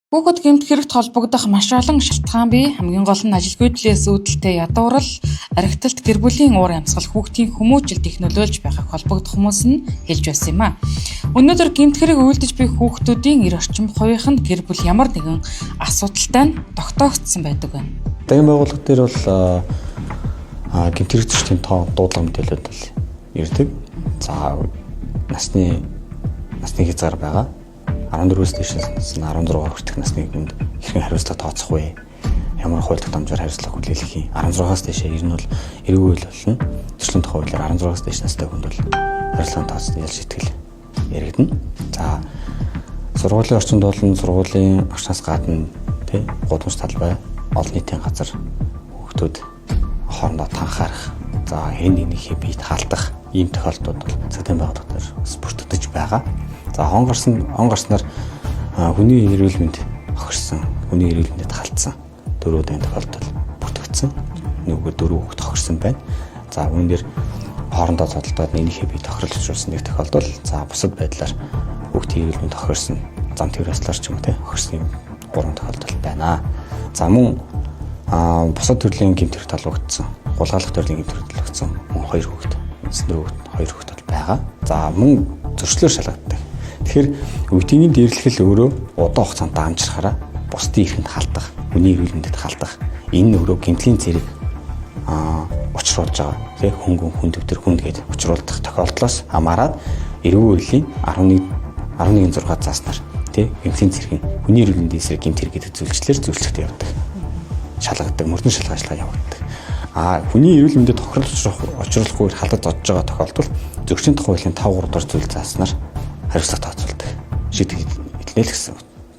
Хүүхэд гэмт хэрэгт холбогдох маш олон шалтгаан бий. Хамгийн гол нь ажилгүй төлөөс үүдэлтэй ядуурл, архиталт, гэр бүлийн уур амьсгал, хүүхдийн хүмүүжил их нөлөөлж байгааг холбогдох хүмүүс нь хэлж байсан юм а. Өнөөдөр гэмт хэрэг үйлдэж буй хүүхдүүдийн эр орчим хувийнх нь гэр бүл ямар нэгэн асуудалтай нь тогтоогдсон байдаг байна. Дагийн байгууллага дээр бол гэмт хэрэг зөрчлийн тоо дуудлага мэдээлэлүүд бол ирдэг. За насны хязгаар байгаа. 14-өөс дээшээс 16 хүртэх насны хүнд хэрхэн хариуцлага тооцох вэ? Ямар хууль тогтоомжоор хариуцлага хүлээх юм? 16-аас дээшээ ер нь бол эрүүл болно. Төрлийн тухай хуулиар 16-аас дээш настай хүнд бол хариуцлага тооцох ял шийтгэл яригдана. За сургуулийн орчинд бол сургуулийн агшнаас гадна гудамж талбай, олон нийтийн газар хүүхдүүд хоорондоо танхаарах, за хэн нэгнийхээ биед хаалдах ийм тохиолдлууд бол цагдаагийн байгууллага дээр бас бүртгэж байгаа. За он гарснаар хүний эрүүл мэнд хохирсон, хүний эрүүл мэндэд халтсан дөрвөн тохиолдол бүртгэгдсэн. Нөгөө дөрвөн хүүхэд хохирсон байна. За үүн дээр хоорондоо зодтолдоод нэгнийхээ бие тохирол учруулсан нэг тохиолдол. За бусад байдлаар хүүхдийн эрүүл мэнд хохирсон, зам тэрвэслэр ч юм уу хохирсон 3 тохиолдол байна. За мөн бусад төрлийн гэмт хэрэг талбагдсан, гулгаалх төрлийн гэмт хэрэг талбагдсан мөн 2 хүүхэд, эцэст 2 хүүхэд бол байгаа. За мөн зөрчлөөр шалгагддаг. Тэгэхээр өвтөний дээрлэхэл өөрөө удаан хугацаанд амжирахаараа бусдын эрхэнд халдах, хүний эрүүл мэндэд халдах энэ өөрөө гэмтлийн зэрэг учруулж байгаа. Тэг хөнгөн хүн төвтөр хүнд гээд учруулдаг тохиолдлоос хамаарат эрүүл мэндийн 11.6 зааснаар тэг гэмтлийн зэрэг хүний эрүүл мэндийн эсрэг гэмт хэрэг гэдэг зүйлчлэр зөвлөлтөд явдаг. Шалгадаг, мөрдөн шалгаажлага явагддаг. Хүний эрүүл мэндэд тохирол учруулахгүй халдаж зодж байгаа тохиолдолд зөрчлийн тухай хуулийн 5.3 дугаар зүйл зааснаар хариуцлага тооцоолдог. Шийдэл хэлнэ л гэсэн.